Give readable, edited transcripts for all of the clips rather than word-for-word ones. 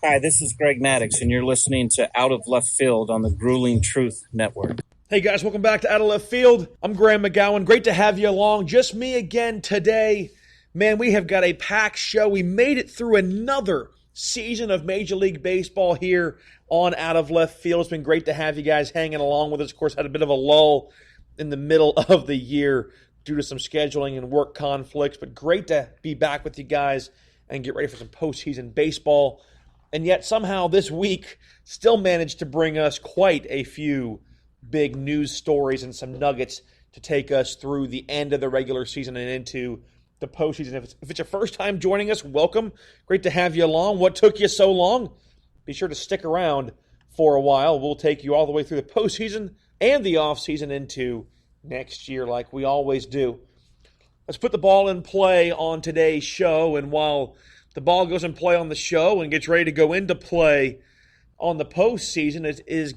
Hi, this is Greg Maddox, and you're listening to Out of Left Field on the Grueling Truth Network. Hey guys, welcome back to Out of Left Field. I'm Graham McGowan. Great to have you along. Just me again today. Man, we have got a packed show. We made it through another season of Major League Baseball here on Out of Left Field. It's been great to have you guys hanging along with us. Of course, had a bit of a lull in the middle of the year due to some scheduling and work conflicts, but great to be back with you guys and get ready for some postseason baseball. And yet somehow this week still managed to bring us quite a few big news stories and some nuggets to take us through the end of the regular season and into the postseason. If it's your first time joining us, welcome. Great to have you along. What took you so long? Be sure to stick around for a while. We'll take you all the way through the postseason and the offseason into next year like we always do. Let's put the ball in play on today's show, and while the ball goes in play on the show and gets ready to go into play on the postseason, it is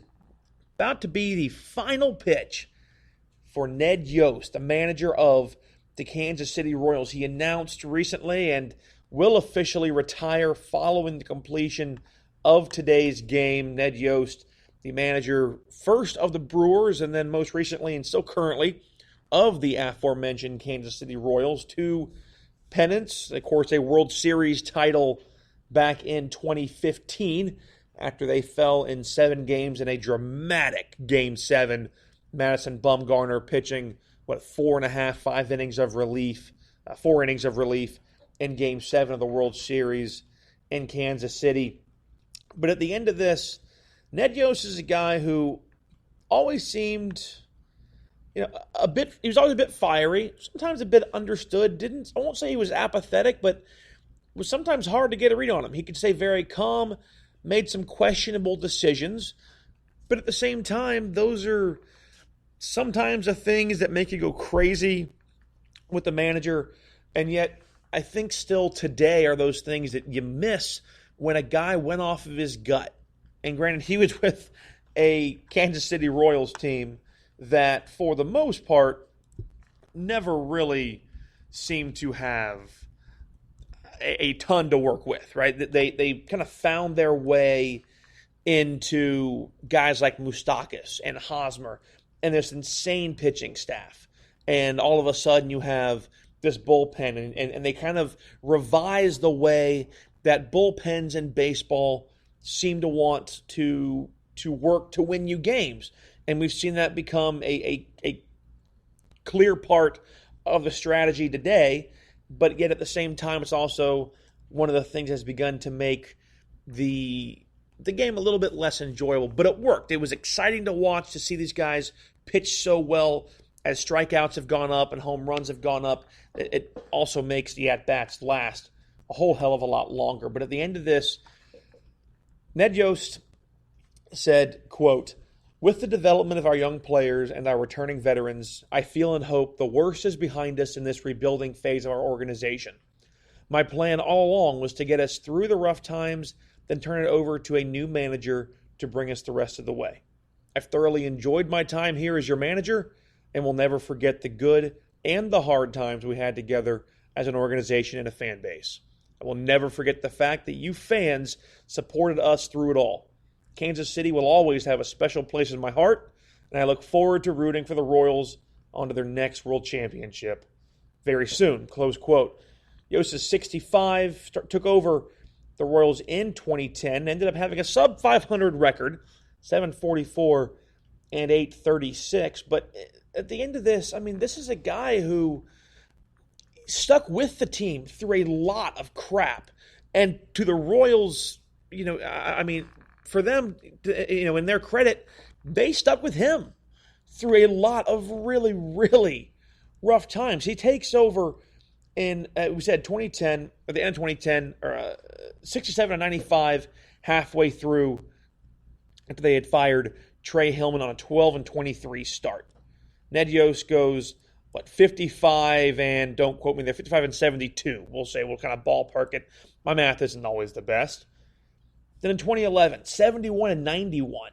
about to be the final pitch for Ned Yost, the manager of the Kansas City Royals. He announced recently and will officially retire following the completion of today's game. Ned Yost, the manager first of the Brewers and then most recently and still currently of the aforementioned Kansas City Royals. Two pennants, of course, a World Series title back in 2015 after they fell in 7 games in a dramatic Game 7. Madison Bumgarner pitching, 5 innings of relief, 4 innings of relief in Game 7 of the World Series in Kansas City. But at the end of this, Ned Yost is a guy who always seemed, he was always a bit fiery, sometimes a bit understood. I won't say he was apathetic, but it was sometimes hard to get a read on him. He could stay very calm, made some questionable decisions, but at the same time, those are sometimes the things that make you go crazy with the manager, and yet I think still today are those things that you miss when a guy went off of his gut. And granted, he was with a Kansas City Royals team that, for the most part, never really seemed to have a ton to work with, right? They kind of found their way into guys like Moustakas and Hosmer and this insane pitching staff. And all of a sudden you have this bullpen, and they kind of revise the way that bullpens in baseball seem to want to work to win you games. And we've seen that become a clear part of the strategy today, but yet at the same time, it's also one of the things that's begun to make the game a little bit less enjoyable. But it worked. It was exciting to watch, to see these guys pitch so well as strikeouts have gone up and home runs have gone up. It also makes the at-bats last a whole hell of a lot longer. But at the end of this, Ned Yost said, quote, "With the development of our young players and our returning veterans, I feel and hope the worst is behind us in this rebuilding phase of our organization. My plan all along was to get us through the rough times, then turn it over to a new manager to bring us the rest of the way. I've thoroughly enjoyed my time here as your manager and will never forget the good and the hard times we had together as an organization and a fan base. I will never forget the fact that you fans supported us through it all. Kansas City will always have a special place in my heart, and I look forward to rooting for the Royals onto their next world championship very soon," close quote. Yost is 65, took over the Royals in 2010, ended up having a sub-500 record, 744 and 836. But at the end of this, this is a guy who stuck with the team through a lot of crap. And to the Royals, for them, in their credit, they stuck with him through a lot of really, really rough times. He takes over in, we said 2010, at the end of 2010, 67 and 95, halfway through, after they had fired Trey Hillman on a 12 and 23 start. Ned Yost goes, 55 and, don't quote me there, 55 and 72. We'll say, we'll kind of ballpark it. My math isn't always the best. Then in 2011, 71 and 91.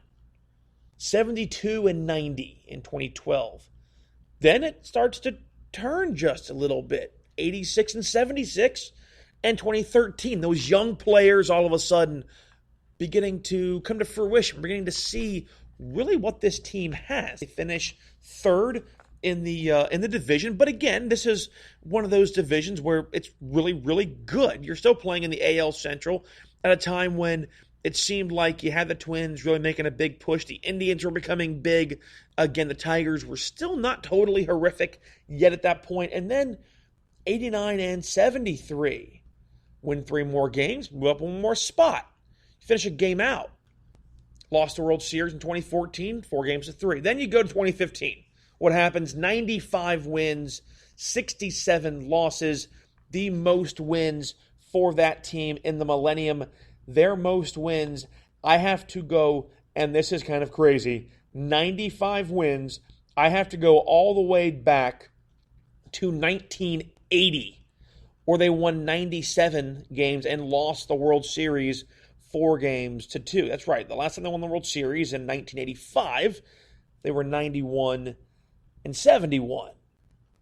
72 and 90 in 2012. Then it starts to turn just a little bit. 86 and 76 and 2013. Those young players all of a sudden beginning to come to fruition. We're beginning to see really what this team has. They finish third in the division, but again, this is one of those divisions where it's really, really good. You're still playing in the AL Central at a time when it seemed like you had the Twins really making a big push. The Indians were becoming big. Again, the Tigers were still not totally horrific yet at that point. And then 89 and 73. Win 3 more games, move up 1 more spot. Finish a game out. Lost the World Series in 2014, 4 games to 3. Then you go to 2015. What happens? 95 wins, 67 losses. The most wins for that team in the millennium. Their most wins, I have to go, and this is kind of crazy, 95 wins. I have to go all the way back to 1980, where they won 97 games and lost the World Series 4 games to 2. That's right. The last time they won the World Series in 1985, they were 91 and 71.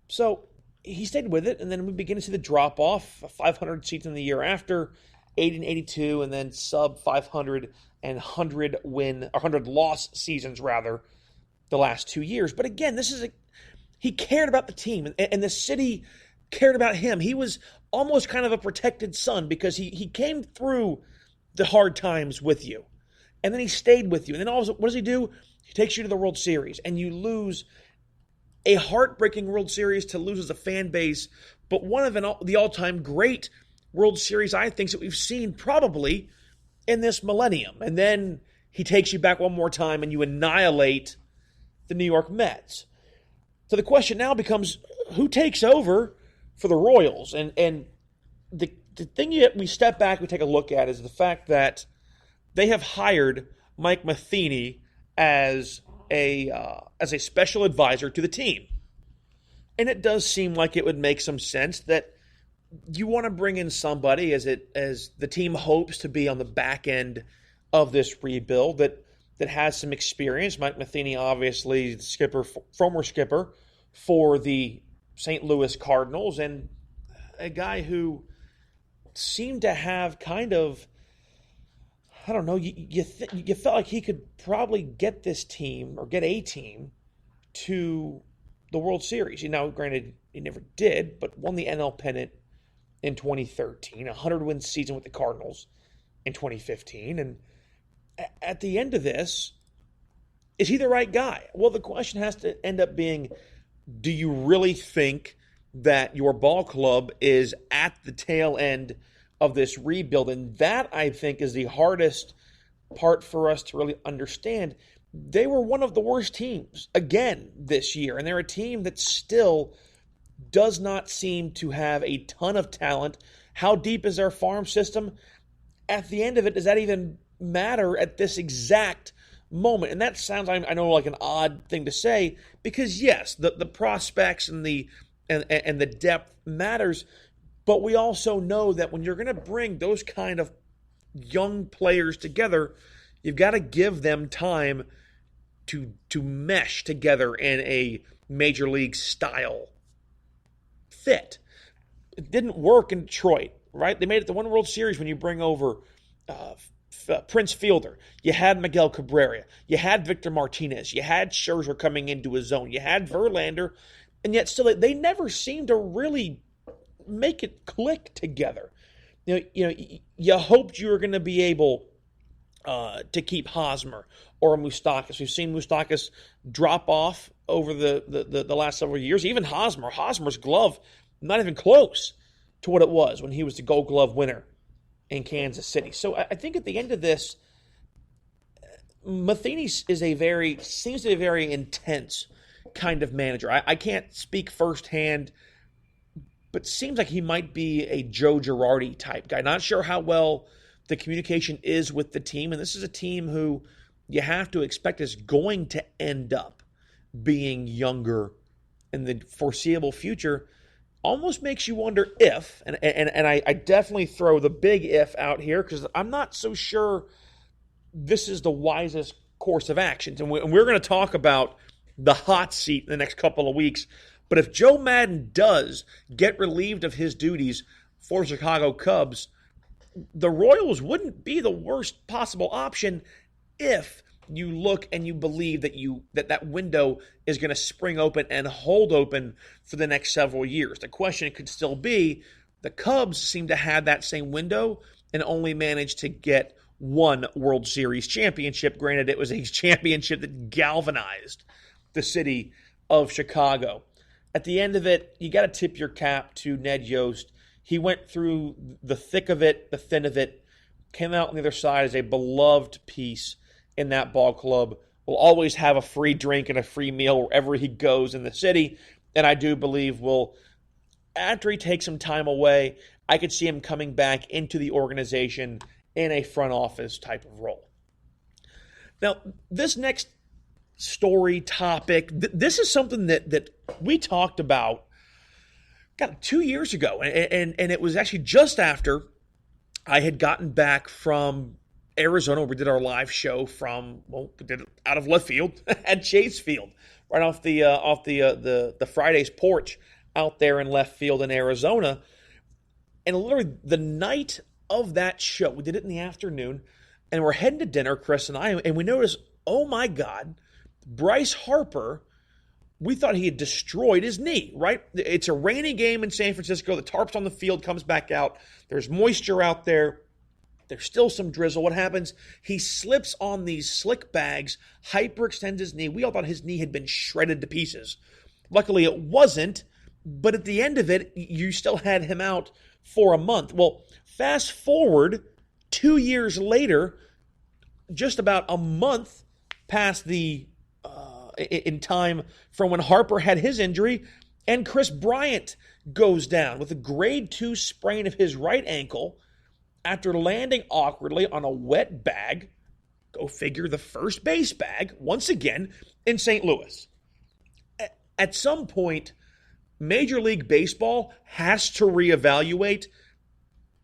So he stayed with it, and then we begin to see the drop-off, 500 season the year after, 80 and 82, and then sub 500 and 100 win, or 100 loss seasons rather, the last 2 years. But again, he cared about the team, and the city cared about him. He was almost kind of a protected son because he came through the hard times with you, and then he stayed with you. And then what does he do? He takes you to the World Series, and you lose a heartbreaking World Series to lose as a fan base, but one of the all-time great World Series, I think, that we've seen probably in this millennium. And then he takes you back one more time and you annihilate the New York Mets. So the question now becomes, who takes over for the Royals? And the thing we step back, we take a look at is the fact that they have hired Mike Matheny as a special advisor to the team. And it does seem like it would make some sense that you want to bring in somebody as the team hopes to be on the back end of this rebuild that has some experience. Mike Matheny, obviously, former skipper for the St. Louis Cardinals, and a guy who seemed to have kind of, I don't know, you felt like he could probably get this team or get a team to the World Series. Granted, he never did, but won the NL pennant in 2013, a 100-win season with the Cardinals in 2015. And at the end of this, is he the right guy? Well, the question has to end up being, do you really think that your ball club is at the tail end of this rebuild? And that, I think, is the hardest part for us to really understand. They were one of the worst teams, again, this year. And they're a team that still does not seem to have a ton of talent. How deep is their farm system? At the end of it, does that even matter at this exact moment? And that sounds, I know, like an odd thing to say, because yes, the prospects and the depth matters, but we also know that when you're going to bring those kind of young players together, you've got to give them time to mesh together in a major league style fit. It didn't work in Detroit, right? They made it to one World Series when you bring over Prince Fielder. You had Miguel Cabrera. You had Victor Martinez. You had Scherzer coming into his zone. You had Verlander. And yet still, they never seemed to really make it click together. You hoped you were going to be able to keep Hosmer or Moustakas. We've seen Moustakas drop off over the last several years. Even Hosmer's glove, not even close to what it was when he was the Gold Glove winner in Kansas City. So I think at the end of this, Matheny seems to be a very intense kind of manager. I can't speak firsthand, but seems like he might be a Joe Girardi type guy. Not sure how well the communication is with the team, and this is a team who you have to expect is going to end up being younger in the foreseeable future. Almost makes you wonder if, and I definitely throw the big if out here because I'm not so sure this is the wisest course of actions. And we're going to talk about the hot seat in the next couple of weeks. But if Joe Madden does get relieved of his duties for the Chicago Cubs, the Royals wouldn't be the worst possible option if you look and you believe that window is going to spring open and hold open for the next several years. The question could still be, the Cubs seem to have that same window and only managed to get one World Series championship. Granted, it was a championship that galvanized the city of Chicago. At the end of it, you got to tip your cap to Ned Yost. He went through the thick of it, the thin of it, came out on the other side as a beloved piece in that ball club. Will always have a free drink and a free meal wherever he goes in the city. And I do believe after he takes some time away, I could see him coming back into the organization in a front office type of role. Now, this next story topic, this is something that we talked about 2 years ago, and it was actually just after I had gotten back from Arizona. We did our live show we did it out of left field at Chase Field, right off the Friday's porch out there in left field in Arizona. And literally the night of that show, we did it in the afternoon, and we're heading to dinner, Kris and I, and we noticed, oh my God, Bryce Harper, we thought he had destroyed his knee, right? It's a rainy game in San Francisco. The tarp's on the field, comes back out. There's moisture out there. There's still some drizzle. What happens? He slips on these slick bags, hyperextends his knee. We all thought his knee had been shredded to pieces. Luckily, it wasn't. But at the end of it, you still had him out for a month. Well, fast forward 2 years later, just about a month past in time from when Harper had his injury, and Kris Bryant goes down with a grade 2 sprain of his right ankle after landing awkwardly on a wet bag. Go figure, the first base bag, once again, in St. Louis. At some point, Major League Baseball has to reevaluate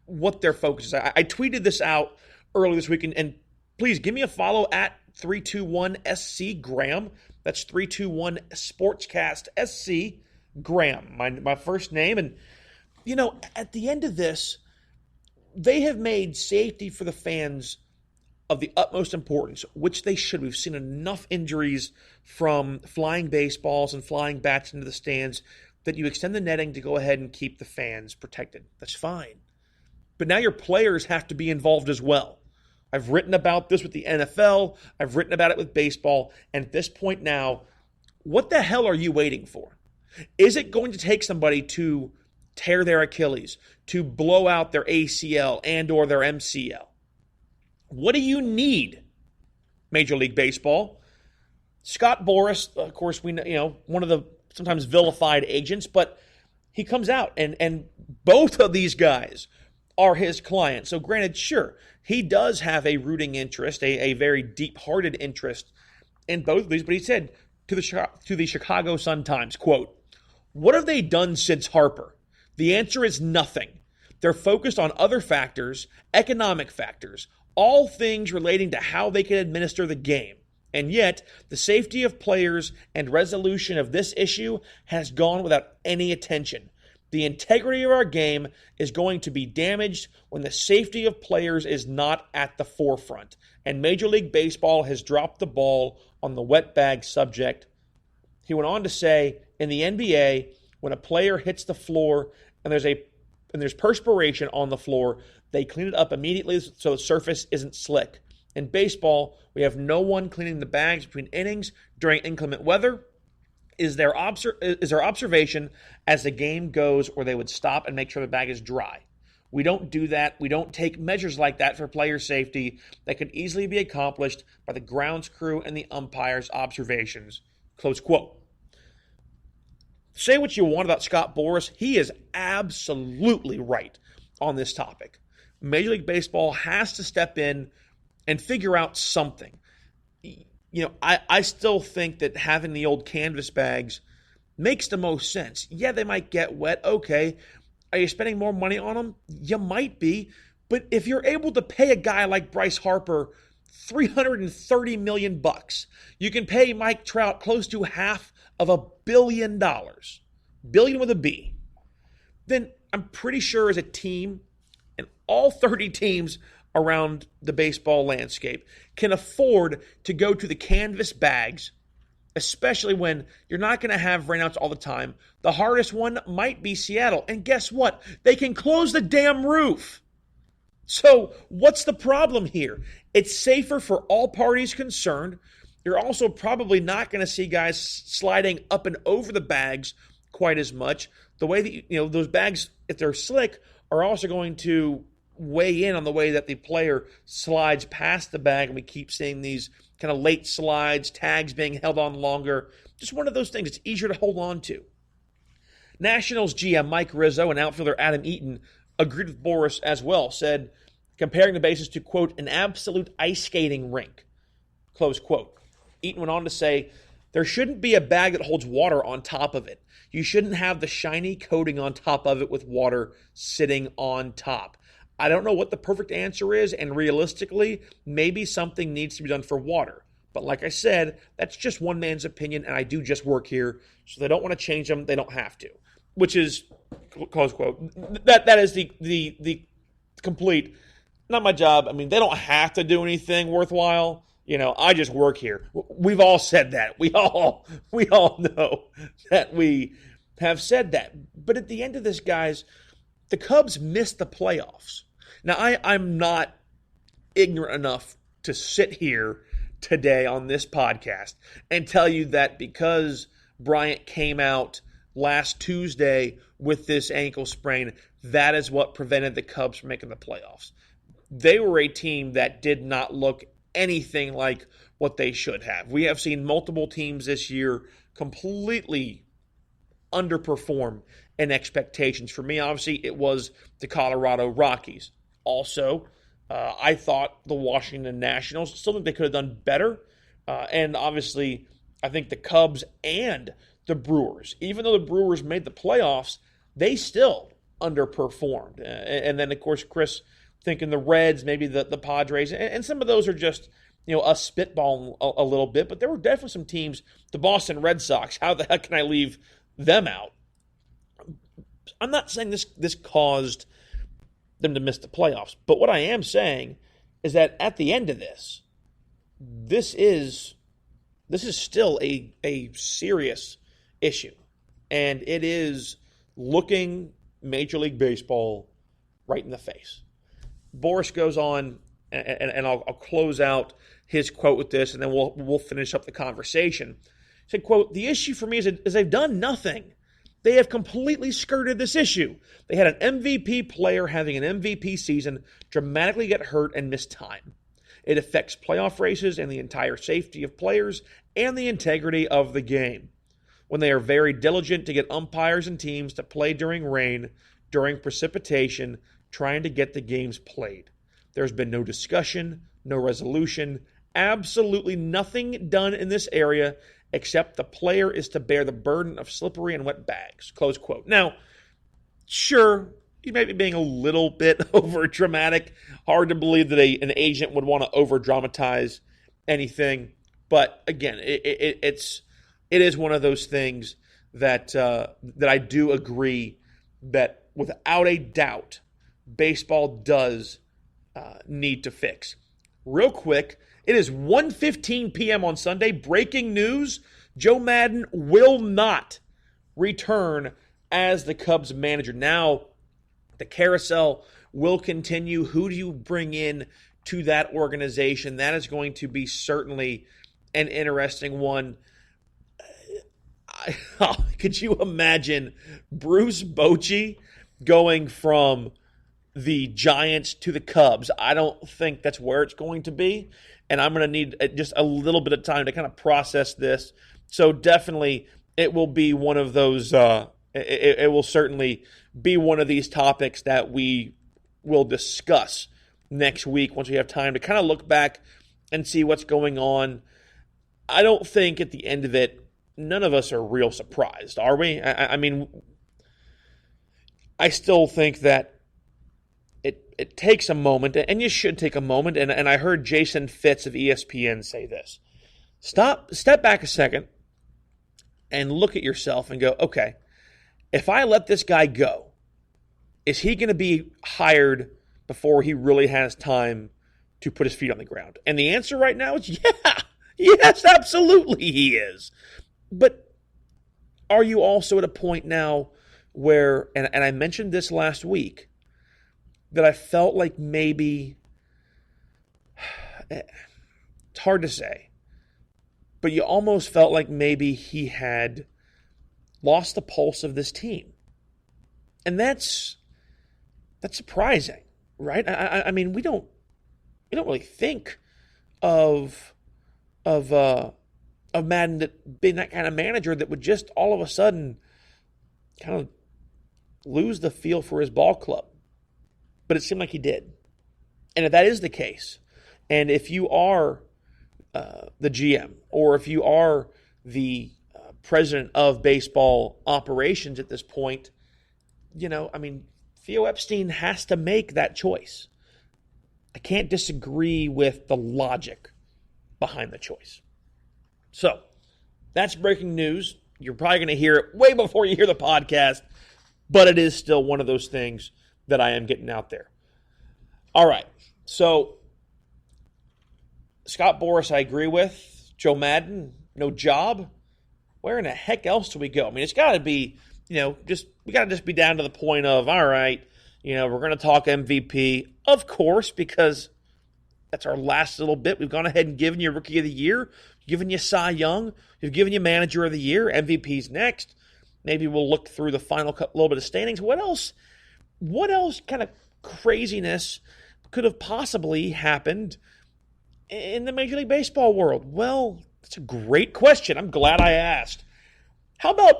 what their focus is. I tweeted this out earlier this week, and please give me a follow at 321SC Graham. That's 321 Sportscast SC Graham, my first name. And, at the end of this, they have made safety for the fans of the utmost importance, which they should. We've seen enough injuries from flying baseballs and flying bats into the stands that you extend the netting to go ahead and keep the fans protected. That's fine. But now your players have to be involved as well. I've written about this with the NFL. I've written about it with baseball. And at this point now, what the hell are you waiting for? Is it going to take somebody to tear their Achilles, to blow out their ACL and or their MCL? What do you need, Major League Baseball? Scott Boras, of course, we know, one of the sometimes vilified agents, but he comes out, and both of these guys are his clients. So granted, sure, he does have a rooting interest, a very deep-hearted interest in both of these, but he said to the Chicago Sun-Times, quote, "What have they done since Harper? The answer is nothing. They're focused on other factors, economic factors, all things relating to how they can administer the game. And yet, the safety of players and resolution of this issue has gone without any attention. The integrity of our game is going to be damaged when the safety of players is not at the forefront. And Major League Baseball has dropped the ball on the wet bag subject." He went on to say, in the NBA, when a player hits the floor and there's perspiration on the floor, they clean it up immediately so the surface isn't slick. In baseball, we have no one cleaning the bags between innings during inclement weather. Is there observation as the game goes where they would stop and make sure the bag is dry? We don't do that. We don't take measures like that for player safety that could easily be accomplished by the grounds crew and the umpire's observations. Close quote. Say what you want about Scott Boras. He is absolutely right on this topic. Major League Baseball has to step in and figure out something. I still think that having the old canvas bags makes the most sense. Yeah, they might get wet. Okay. Are you spending more money on them? You might be. But if you're able to pay a guy like Bryce Harper $330 million, you can pay Mike Trout close to $500 million, billion with a B, then I'm pretty sure as a team, and all 30 teams around the baseball landscape can afford to go to the canvas bags, especially when you're not going to have rainouts all the time. The hardest one might be Seattle. And guess what? They can close the damn roof. So what's the problem here? It's safer for all parties concerned. You're also probably not going to see guys sliding up and over the bags quite as much. The way that, those bags, if they're slick, are also going to weigh in on the way that the player slides past the bag, and we keep seeing these kind of late slides, tags being held on longer. Just one of those things. It's easier to hold on to. Nationals GM Mike Rizzo and outfielder Adam Eaton agreed with Boris as well, said, comparing the bases to, quote, an absolute ice skating rink, close quote. Eaton went on to say, there shouldn't be a bag that holds water on top of it. You shouldn't have the shiny coating on top of it with water sitting on top. I don't know what the perfect answer is, and realistically, maybe something needs to be done for water. But like I said, that's just one man's opinion, and I do just work here, so they don't want to change them. They don't have to, which is, close quote, that is the complete, not my job. I mean, they don't have to do anything worthwhile. I just work here. We've all said that. We all know that we have said that. But at the end of this, guys, the Cubs missed the playoffs. Now, I'm not ignorant enough to sit here today on this podcast and tell you that because Bryant came out last Tuesday with this ankle sprain, that is what prevented the Cubs from making the playoffs. They were a team that did not look anything like what they should have. We have seen multiple teams this year completely underperform in expectations. For me, obviously, it was the Colorado Rockies. Also, I thought the Washington Nationals, still think they could have done better. And obviously, I think the Cubs and the Brewers, even though the Brewers made the playoffs, they still underperformed. And then, of course, Chris thinking the Reds, maybe the Padres, and some of those are just, us spitballing a little bit, but there were definitely some teams, the Boston Red Sox, how the heck can I leave them out? I'm not saying this caused them to miss the playoffs, but what I am saying is that at the end of this is still a serious issue, and it is looking Major League Baseball right in the face. Boris goes on, and I'll close out his quote with this, and then we'll finish up the conversation. He said, quote, the issue for me is they've done nothing. They have completely skirted this issue. They had an MVP player having an MVP season dramatically get hurt and miss time. It affects playoff races and the entire safety of players and the integrity of the game. When they are very diligent to get umpires and teams to play during rain, during precipitation, trying to get the games played. There's been no discussion, no resolution, absolutely nothing done in this area except the player is to bear the burden of slippery and wet bags, close quote. Now, sure, he may be being a little bit over dramatic. Hard to believe that an agent would want to over dramatize anything. But again, it is one of those things that I do agree that without a doubt, baseball does need to fix. Real quick, it is 1:15 p.m. on Sunday. Breaking news, Joe Maddon will not return as the Cubs manager. Now, the carousel will continue. Who do you bring in to that organization? That is going to be certainly an interesting one. Could you imagine Bruce Bochy going from the Giants to the Cubs? I don't think that's where it's going to be, and I'm going to need just a little bit of time to kind of process this. So definitely it will be one of those, it will certainly be one of these topics that we will discuss next week once we have time to kind of look back and see what's going on. I don't think at the end of it, none of us are real surprised, are we? I mean, I still think that it takes a moment, and you should take a moment, and I heard Jason Fitz of ESPN say this. Step back a second and look at yourself and go, okay, if I let this guy go, is he going to be hired before he really has time to put his feet on the ground? And the answer right now is yeah. Yes, absolutely he is. But are you also at a point now where, and I mentioned this last week, that I felt like maybe, it's hard to say, but you almost felt like maybe he had lost the pulse of this team. And that's surprising, right? I mean, we don't really think of Madden being that kind of manager that would just all of a sudden kind of lose the feel for his ball club. But it seemed like he did. And if that is the case, and if you are the GM, or if you are the president of baseball operations at this point, Theo Epstein has to make that choice. I can't disagree with the logic behind the choice. So, that's breaking news. You're probably going to hear it way before you hear the podcast, but it is still one of those things that I am getting out there. All right, so Scott Boras, I agree with. Joe Madden, no job. Where in the heck else do we go? I mean, it's got to be, we got to just be down to the point of, all right, we're going to talk MVP, of course, because that's our last little bit. We've gone ahead and given you Rookie of the Year, given you Cy Young, we've given you Manager of the Year, MVP's next. Maybe we'll look through the final little bit of standings. What else kind of craziness could have possibly happened in the Major League Baseball world? Well, that's a great question. I'm glad I asked. How about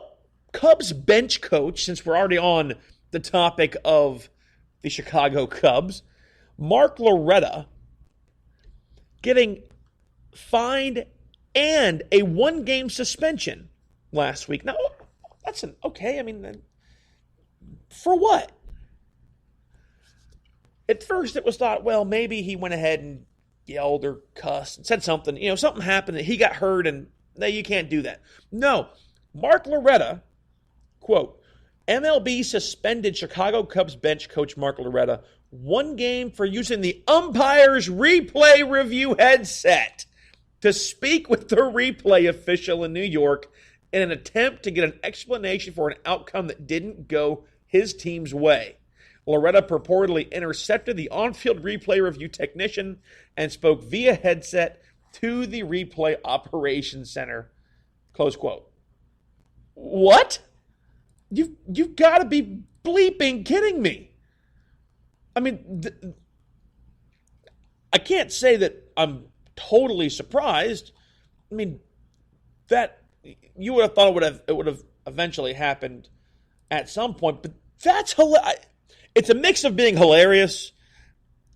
Cubs bench coach, since we're already on the topic of the Chicago Cubs, Mark Loretta, getting fined and a one-game suspension last week. Now, that's okay. I mean, for what? At first, it was thought, well, maybe he went ahead and yelled or cussed and said something. Something happened that he got hurt, and no, you can't do that. No, Mark Loretta, quote, MLB suspended Chicago Cubs bench coach Mark Loretta one game for using the umpire's replay review headset to speak with the replay official in New York in an attempt to get an explanation for an outcome that didn't go his team's way. Loretta purportedly intercepted the on-field replay review technician and spoke via headset to the replay operations center. Close quote. What? You've got to be bleeping kidding me. I mean, I can't say that I'm totally surprised. I mean, that you would have thought it would have eventually happened at some point, but that's hilarious. It's a mix of being hilarious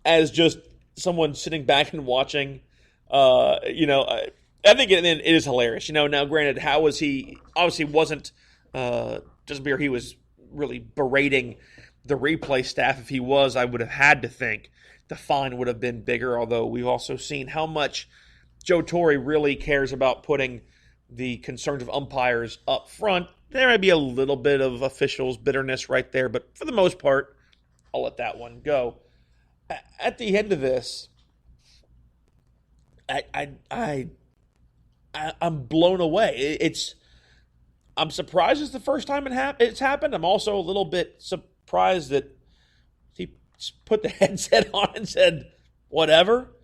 as just someone sitting back and watching. I think it is hilarious. Now granted, how was he? Obviously, wasn't just he was really berating the replay staff. If he was, I would have had to think the fine would have been bigger. Although we've also seen how much Joe Torre really cares about putting the concerns of umpires up front. There might be a little bit of officials' bitterness right there, but for the most part, I'll let that one go. At the end of this, I'm blown away. I'm surprised it's the first time it's happened. I'm also a little bit surprised that he put the headset on and said, whatever.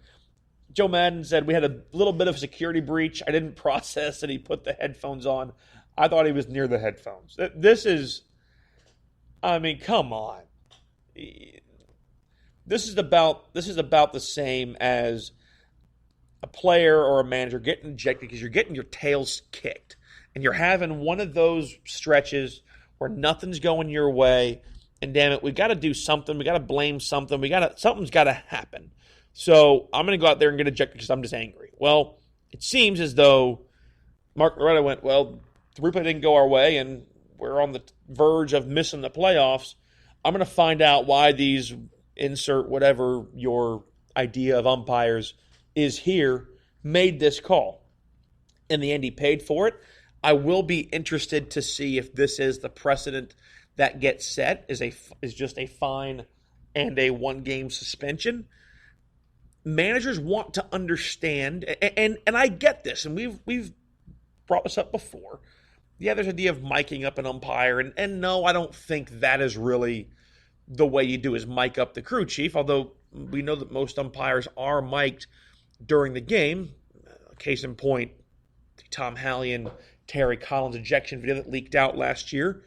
Joe Madden said, we had a little bit of a security breach. I didn't process that he put the headphones on. I thought he was near the headphones. This is, come on. This is about the same as a player or a manager getting ejected because you're getting your tails kicked and you're having one of those stretches where nothing's going your way, and damn it, we got to do something. We got to blame something. Something's got to happen. So I'm going to go out there and get ejected because I'm just angry. Well, it seems as though Mark Loretta went, well, the replay didn't go our way, and we're on the verge of missing the playoffs. I'm going to find out why these insert whatever your idea of umpires is here made this call. In the end, he paid for it. I will be interested to see if this is the precedent that gets set, is just a fine and a 1-game suspension. Managers want to understand, and I get this, and we've brought this up before. Yeah, there's an idea of miking up an umpire, and no, I don't think that is really the way you do is mic up the crew chief, although we know that most umpires are mic'd during the game. Case in point, the Tom Hallion, Terry Collins ejection video that leaked out last year.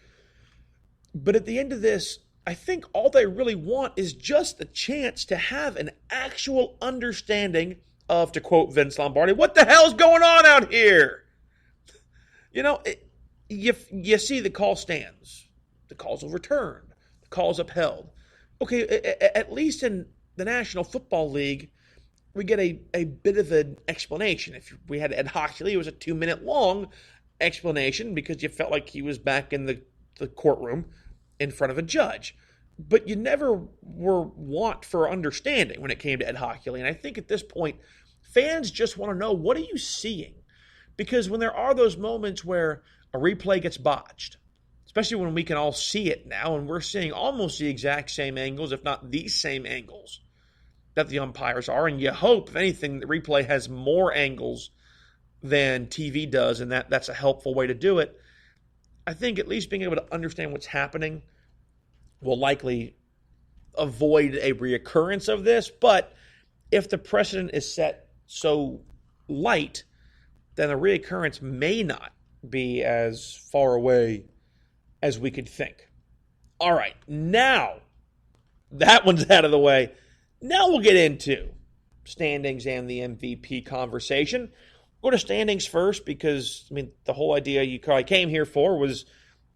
But at the end of this, I think all they really want is just the chance to have an actual understanding of, to quote Vince Lombardi, what the hell's going on out here? You know, you see the call stands, the call's overturned, the call's upheld. Okay, at least in the National Football League, we get a bit of an explanation. If we had Ed Hockley, it was a 2-minute long explanation because you felt like he was back in the courtroom in front of a judge. But you never were want for understanding when it came to Ed Hockley. And I think at this point, fans just want to know, what are you seeing? Because when there are those moments where a replay gets botched, especially when we can all see it now, and we're seeing almost the exact same angles, if not the same angles, that the umpires are, and you hope, if anything, the replay has more angles than TV does, and that's a helpful way to do it. I think at least being able to understand what's happening will likely avoid a reoccurrence of this, but if the precedent is set so light, then a reoccurrence may not be as far away as we could think. All right, now that one's out of the way. Now we'll get into standings and the MVP conversation. We'll go to standings first because, the whole idea you probably came here for was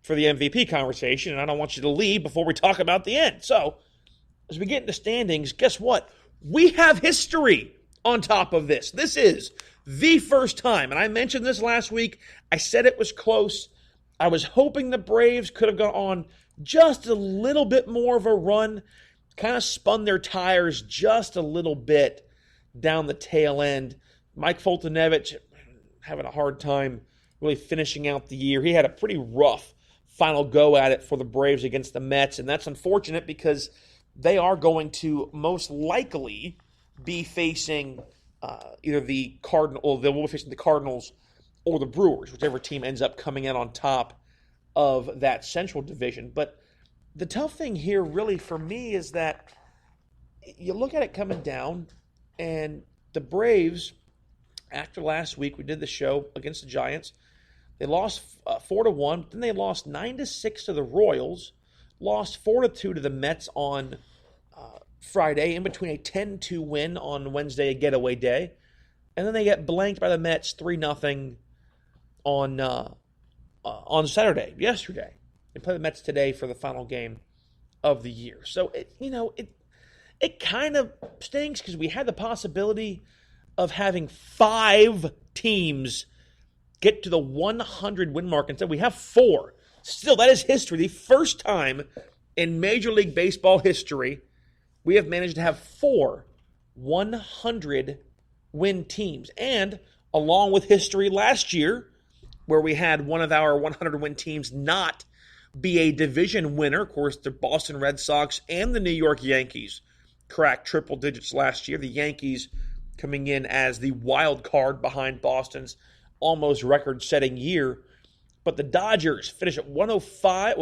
for the MVP conversation, and I don't want you to leave before we talk about the end. So, as we get into standings, guess what? We have history on top of this. This is the first time, and I mentioned this last week. I said it was close. I was hoping the Braves could have gone on just a little bit more of a run, kind of spun their tires just a little bit down the tail end. Mike Foltynewicz having a hard time really finishing out the year. He had a pretty rough final go at it for the Braves against the Mets, and that's unfortunate because they are going to most likely be facing either the Cardinals, or they will be facing the Cardinals or the Brewers, whichever team ends up coming in on top of that Central Division. But the tough thing here really for me is that you look at it coming down, and the Braves, after last week, we did the show against the Giants. They lost 4-1. Then they lost 9-6 to the Royals. Lost 4-2 to the Mets on Friday, in between a 10-2 win on Wednesday, a getaway day. And then they get blanked by the Mets 3-0 on Saturday, yesterday. They play the Mets today for the final game of the year. So, it kind of stinks because we had the possibility of having 5 teams get to the 100 win mark. Instead, we have 4. Still, that is history. The first time in Major League Baseball history we have managed to have 4 100-win teams. And along with history last year, where we had one of our 100-win teams not be a division winner. Of course, the Boston Red Sox and the New York Yankees cracked triple digits last year. The Yankees coming in as the wild card behind Boston's almost record-setting year. But the Dodgers finish at 105,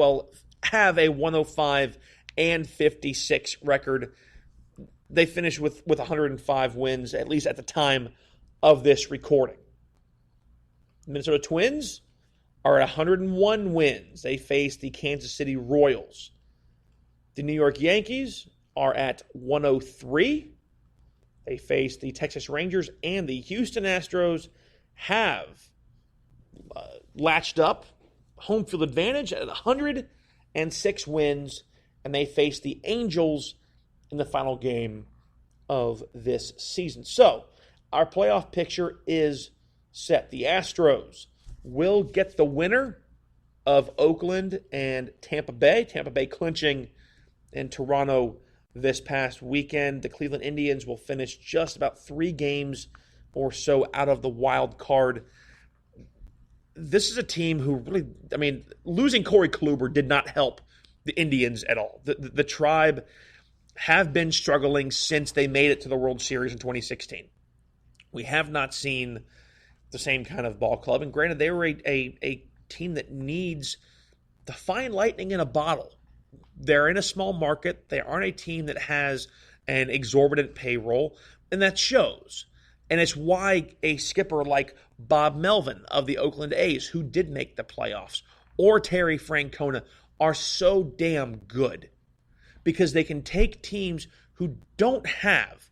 have a 105 and 56 record. They finish with 105 wins, at least at the time of this recording. The Minnesota Twins are at 101 wins. They face the Kansas City Royals. The New York Yankees are at 103. They face the Texas Rangers, and the Houston Astros have latched up home field advantage at 106 wins, and they face the Angels in the final game of this season. So, our playoff picture is set. The Astros will get the winner of Oakland and Tampa Bay. Tampa Bay clinching in Toronto this past weekend. The Cleveland Indians will finish just about 3 games or so out of the wild card. This is a team who really, losing Corey Kluber did not help the Indians at all. The Tribe have been struggling since they made it to the World Series in 2016. We have not seen the same kind of ball club. And granted, they were a team that needs the fine lightning in a bottle. They're in a small market. They aren't a team that has an exorbitant payroll, and that shows. And it's why a skipper like Bob Melvin of the Oakland A's, who did make the playoffs, or Terry Francona, are so damn good. Because they can take teams who don't have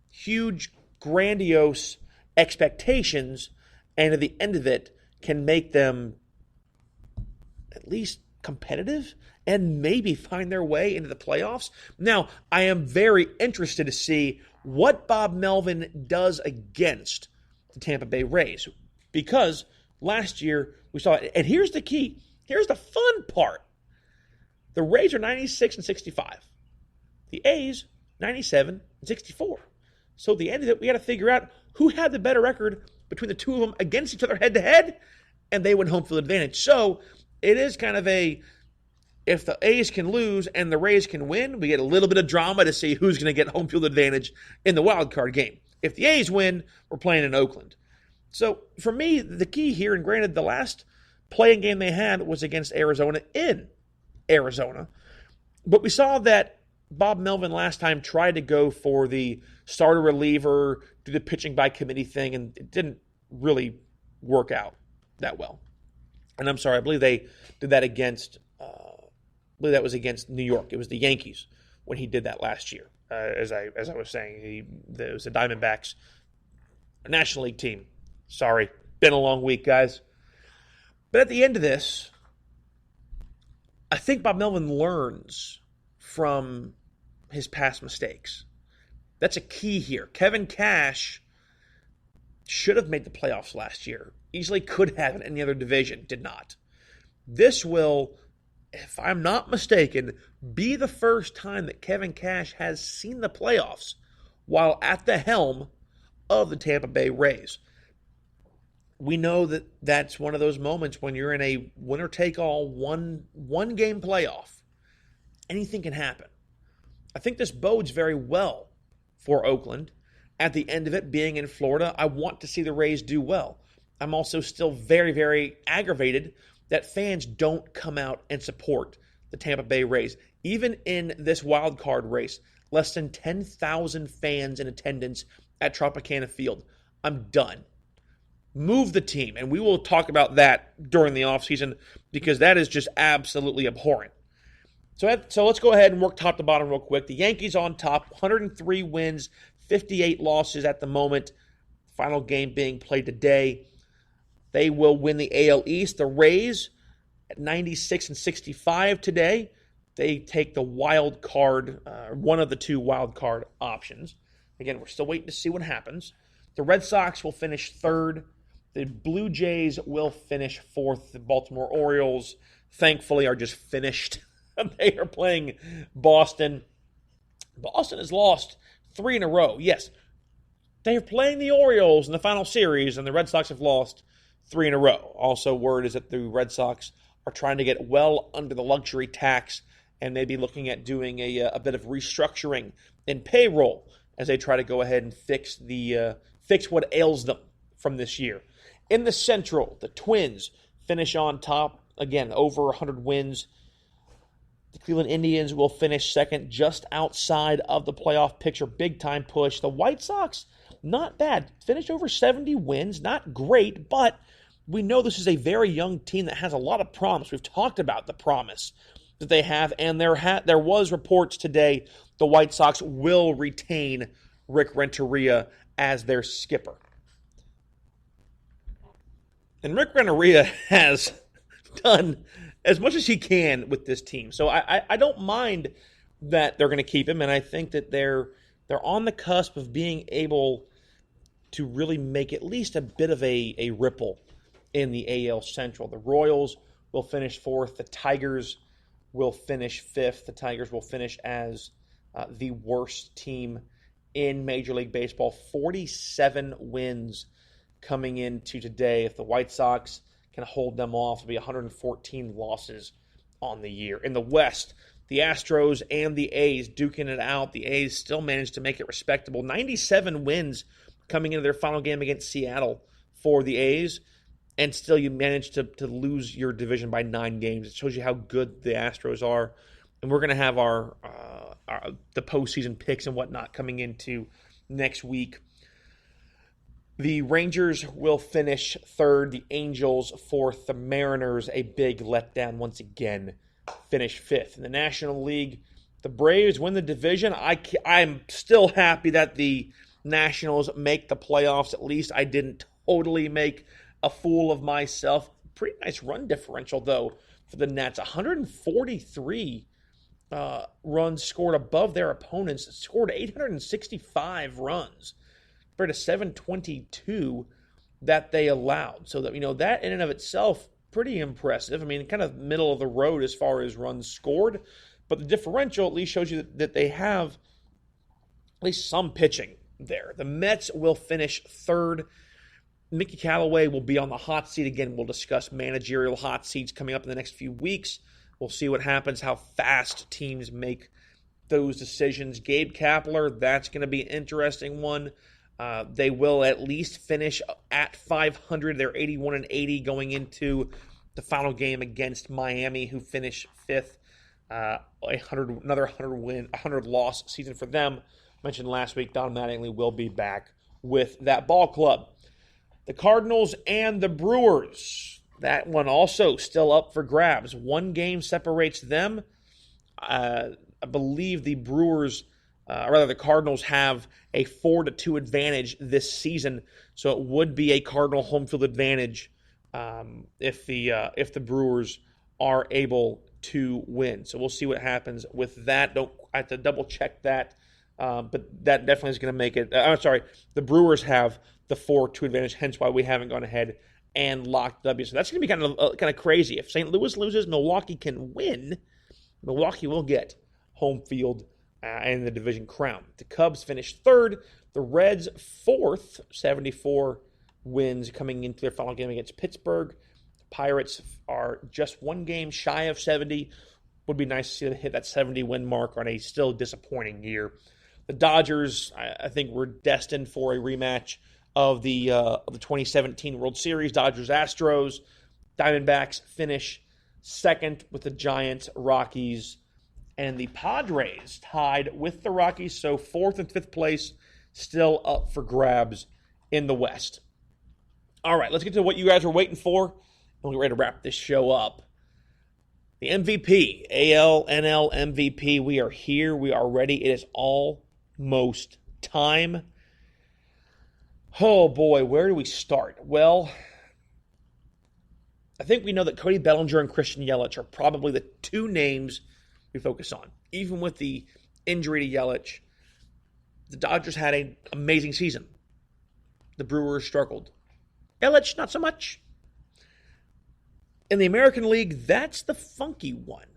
huge, grandiose expectations, and at the end of it, can make them at least competitive and maybe find their way into the playoffs. Now, I am very interested to see what Bob Melvin does against the Tampa Bay Rays, because last year we saw it. And here's the key. Here's the fun part. The Rays are 96 and 65. The A's, 97 and 64. So at the end of it, we got to figure out who had the better record between the two of them against each other head-to-head, and they win home field advantage. So it is kind of if the A's can lose and the Rays can win, we get a little bit of drama to see who's going to get home field advantage in the wild card game. If the A's win, we're playing in Oakland. So for me, the key here, and granted, the last playing game they had was against Arizona in Arizona, but we saw that Bob Melvin last time tried to go for the starter reliever, do the pitching by committee thing, and it didn't really work out that well. And I'm sorry, I believe they did that against, that was against New York. It was the Yankees when he did that last year. As I was saying, it was the Diamondbacks National League team. Sorry, been a long week, guys. But at the end of this, I think Bob Melvin learns from his past mistakes. That's a key here. Kevin Cash should have made the playoffs last year. Easily could have in any other division. Did not. This will, if I'm not mistaken, be the first time that Kevin Cash has seen the playoffs while at the helm of the Tampa Bay Rays. We know that that's one of those moments when you're in a winner-take-all one-game playoff. Anything can happen. I think this bodes very well for Oakland. At the end of it, being in Florida, I want to see the Rays do well. I'm also still very, very aggravated that fans don't come out and support the Tampa Bay Rays. Even in this wild card race, less than 10,000 fans in attendance at Tropicana Field. I'm done. Move the team, and we will talk about that during the offseason because that is just absolutely abhorrent. So let's go ahead and work top to bottom real quick. The Yankees on top, 103 wins, 58 losses at the moment. Final game being played today. They will win the AL East. The Rays at 96 and 65 today. They take the wild card, one of the two wild card options. Again, we're still waiting to see what happens. The Red Sox will finish third. The Blue Jays will finish fourth. The Baltimore Orioles, thankfully, are just finished. They are playing Boston. Boston has lost 3 in a row. Yes, they are playing the Orioles in the final series, and the Red Sox have lost 3 in a row. Also, word is that the Red Sox are trying to get well under the luxury tax and maybe looking at doing a bit of restructuring in payroll as they try to go ahead and fix what ails them from this year. In the Central, the Twins finish on top. Again, over 100 wins. The Cleveland Indians will finish second, just outside of the playoff picture. Big-time push. The White Sox, not bad. Finished over 70 wins. Not great, but we know this is a very young team that has a lot of promise. We've talked about the promise that they have, and there was reports today the White Sox will retain Rick Renteria as their skipper. And Rick Renteria has done as much as he can with this team. So I don't mind that they're going to keep him, and I think that they're on the cusp of being able to really make at least a bit of a ripple in the AL Central. The Royals will finish fourth. The Tigers will finish fifth. The Tigers will finish as the worst team in Major League Baseball. 47 wins coming into today. If the White Sox can hold them off, it'll be 114 losses on the year. In the West, the Astros and the A's duking it out. The A's still managed to make it respectable. 97 wins coming into their final game against Seattle for the A's, and still you managed to lose your division by 9 games. It shows you how good the Astros are. And we're going to have our the postseason picks and whatnot coming into next week. The Rangers will finish third, the Angels fourth, the Mariners, a big letdown once again, finish fifth. In the National League, the Braves win the division. I'm still happy that the Nationals make the playoffs. At least I didn't totally make a fool of myself. Pretty nice run differential, though, for the Nats. 143 runs scored above their opponents. Scored 865 runs compared to 722 that they allowed. So that, that in and of itself, pretty impressive. I mean, kind of middle of the road as far as runs scored, but the differential at least shows you that they have at least some pitching there. The Mets will finish third. Mickey Callaway will be on the hot seat again. We'll discuss managerial hot seats coming up in the next few weeks. We'll see what happens, how fast teams make those decisions. Gabe Kapler, that's going to be an interesting one. They will at least finish at 500. They're 81-80 going into the final game against Miami, who finished fifth. Another 100 loss season for them. Mentioned last week, Don Mattingly will be back with that ball club. The Cardinals and the Brewers. That one also still up for grabs. One game separates them. I believe the the Cardinals have a 4-2 advantage this season, so it would be a Cardinal home field advantage if the Brewers are able to win. So we'll see what happens with that. I have to double check that, but that definitely is going to make it. The Brewers have the 4-2 advantage, hence why we haven't gone ahead and locked W. So that's going to be kind of crazy. If St. Louis loses, Milwaukee can win. Milwaukee will get home field and the division crown. The Cubs finished third. The Reds fourth, 74 wins coming into their final game against Pittsburgh. The Pirates are just one game shy of 70. Would be nice to see them hit that 70-win mark on a still disappointing year. The Dodgers, I think, were destined for a rematch of the 2017 World Series. Dodgers-Astros. Diamondbacks finish second with the Giants, Rockies, and the Padres tied with the Rockies. So fourth and fifth place still up for grabs in the West. All right, let's get to what you guys are waiting for, and we're ready to wrap this show up. The MVP, AL/NL MVP, we are here. We are ready. It is almost time. Oh, boy, where do we start? Well, I think we know that Cody Bellinger and Christian Yelich are probably the two names we focus on. Even with the injury to Yelich, the Dodgers had an amazing season. The Brewers struggled. Yelich, not so much. In the American League, that's the funky one.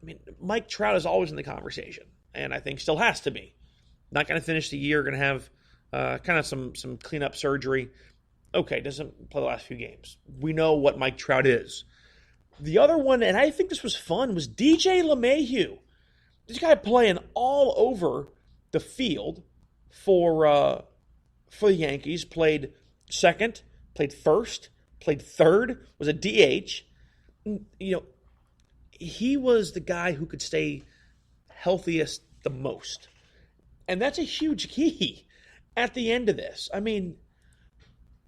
I mean, Mike Trout is always in the conversation, and I think still has to be. Not going to finish the year, going to have kind of some cleanup surgery. Okay, doesn't play the last few games. We know what Mike Trout is. The other one, and I think this was fun, was DJ LeMahieu. This guy playing all over the field for the Yankees. Played second, played first, played third, was a DH. He was the guy who could stay healthiest the most. And that's a huge key at the end of this. I mean,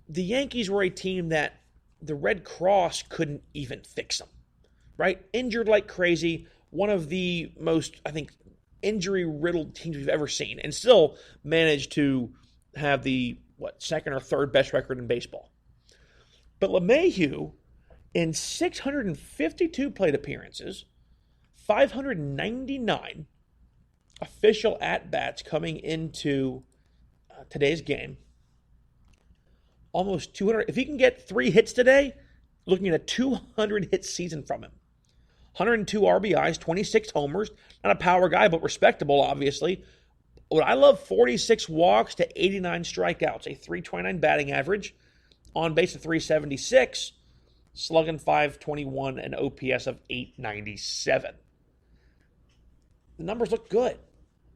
the Yankees were a team that the Red Cross couldn't even fix them, right? Injured like crazy. One of the most, I think, injury-riddled teams we've ever seen, and still managed to have the, second or third best record in baseball. But LeMahieu, in 652 plate appearances, 599 official at-bats coming into today's game, almost 200. If he can get 3 hits today, looking at a 200-hit season from him. 102 RBIs, 26 homers. Not a power guy, but respectable, obviously. What I love, 46 walks to 89 strikeouts, a 329 batting average, on base of 376, slugging 521, an OPS of 897. the numbers look good,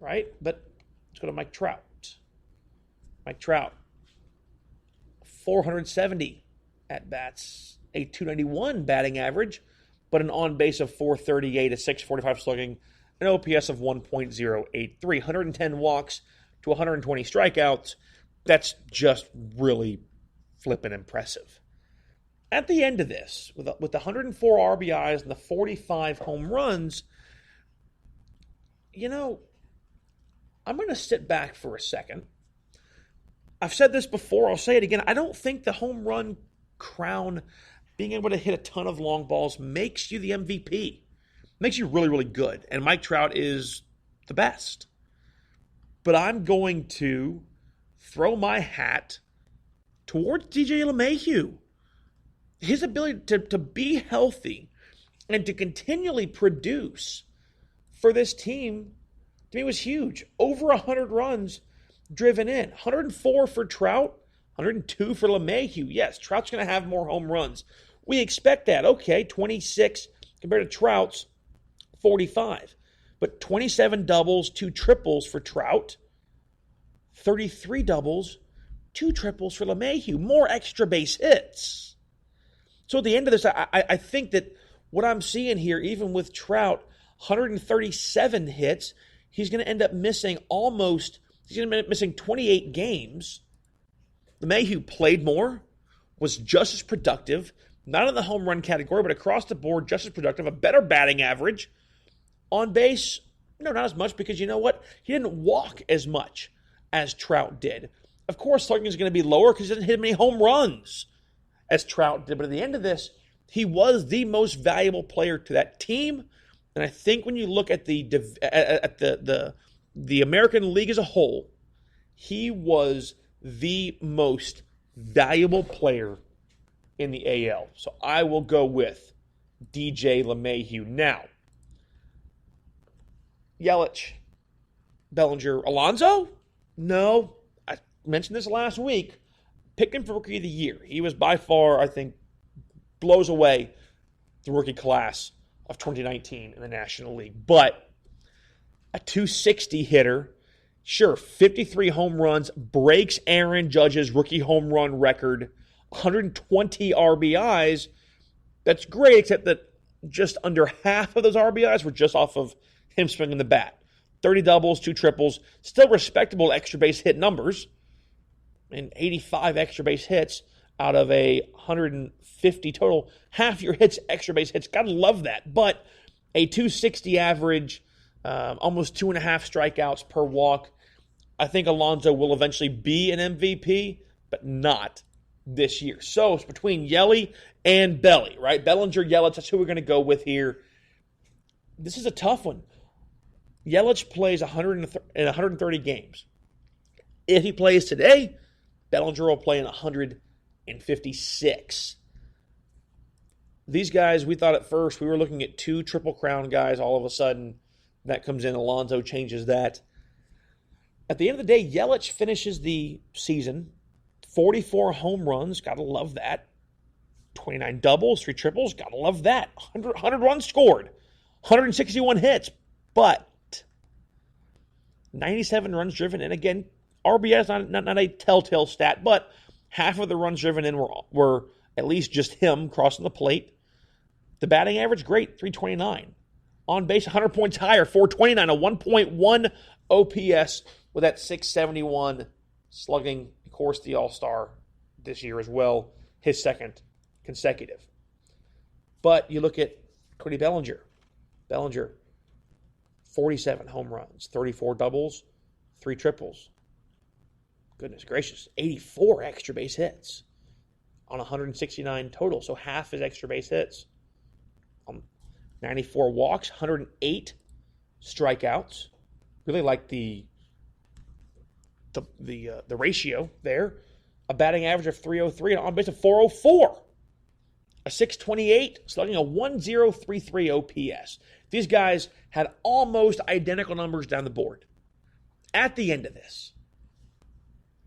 right? But let's go to Mike Trout. Mike Trout, 470 at-bats, a 291 batting average, but an on-base of 438, a 645 slugging, an OPS of 1.083, 110 walks to 120 strikeouts. That's just really flippin' impressive. At the end of this, with the 104 RBIs and the 45 home runs, I'm going to sit back for a second. I've said this before, I'll say it again. I don't think the home run crown, being able to hit a ton of long balls, makes you the MVP. Makes you really, really good. And Mike Trout is the best. But I'm going to throw my hat towards DJ LeMahieu. His ability to be healthy and to continually produce for this team, to me, was huge. Over 100 runs driven in. 104 for Trout, 102 for LeMahieu. Yes, Trout's going to have more home runs. We expect that. Okay, 26 compared to Trout's 45. But 27 doubles, 2 triples for Trout. 33 doubles, 2 triples for LeMahieu. More extra base hits. So at the end of this, I think that what I'm seeing here, even with Trout, 137 hits, he's going to end up missing he's going to end up missing 28 games. LeMahieu played more, was just as productive, not in the home run category, but across the board, just as productive, a better batting average. On base, not as much, because you know what? He didn't walk as much as Trout did. Of course, slugging is going to be lower because he didn't hit many home runs as Trout did. But at the end of this, he was the most valuable player to that team. And I think when you look at the American League as a whole, he was the most valuable player in the AL. So I will go with DJ LeMahieu. Now, Yelich, Bellinger, Alonso? No. I mentioned this last week. Picked him for Rookie of the Year. He was by far, I think, blows away the rookie class of 2019 in the National League. But a 260 hitter, sure, 53 home runs, breaks Aaron Judge's rookie home run record, 120 RBIs. That's great, except that just under half of those RBIs were just off of him swinging the bat. 30 doubles, 2 triples, still respectable extra base hit numbers, and 85 extra base hits out of a 150 total. Half your hits, extra base hits. Gotta love that. But a 260 average, almost 2.5 strikeouts per walk. I think Alonso will eventually be an MVP, but not this year. So it's between Yelly and Belly, right? Bellinger, Yelich, that's who we're going to go with here. This is a tough one. Yelich plays 130 games. If he plays today, Bellinger will play in 156. These guys, we thought at first we were looking at 2 Triple Crown guys. All of a sudden, that comes in. Alonso changes that. At the end of the day, Yelich finishes the season 44 home runs. Got to love that. 29 doubles, 3 triples. Got to love that. 100 runs scored. 161 hits. But 97 runs driven in. Again, RBI is not a telltale stat, but half of the runs driven in were at least just him crossing the plate. The batting average, great, 329. On base, 100 points higher, 429, a 1.1 OPS with that 671 slugging. Of course, the All-Star this year as well, his second consecutive. But you look at Cody Bellinger. Bellinger, 47 home runs, 34 doubles, 3 triples. Goodness gracious, 84 extra base hits on 169 total, so half his extra base hits. 94 walks, 108 strikeouts. Really like the ratio there. A batting average of 303 and on base of 404. A 628, slugging a 1033 OPS. These guys had almost identical numbers down the board. At the end of this,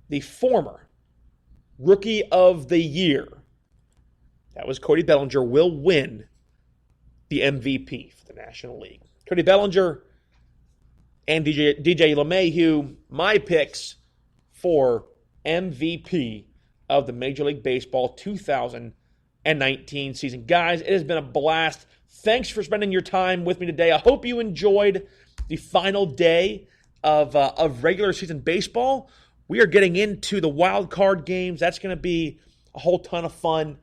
the former Rookie of the Year, that was Cody Bellinger, will win the MVP for the National League. Cody Bellinger, and DJ LeMahieu, my picks for MVP of the Major League Baseball 2019 season. Guys, it has been a blast. Thanks for spending your time with me today. I hope you enjoyed the final day of regular season baseball. We are getting into the wild card games. That's going to be a whole ton of fun.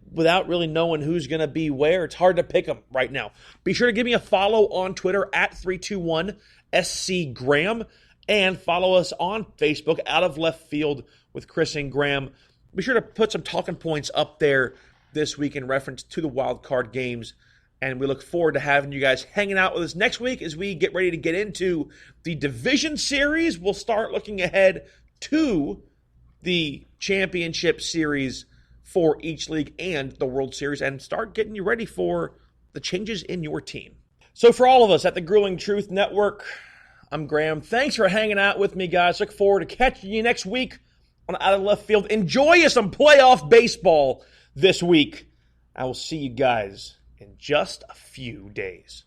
Without really knowing who's going to be where, it's hard to pick them right now. Be sure to give me a follow on Twitter at 321SCGraham and follow us on Facebook, Out of Left Field with Kris and Graham. Be sure to put some talking points up there this week in reference to the wild card games. And we look forward to having you guys hanging out with us next week as we get ready to get into the division series. We'll start looking ahead to the championship series for each league and the World Series and start getting you ready for the changes in your team. So for all of us at the Grueling Truth Network, I'm Graham. Thanks for hanging out with me, guys. Look forward to catching you next week on Out of Left Field. Enjoy you some playoff baseball this week. I will see you guys in just a few days.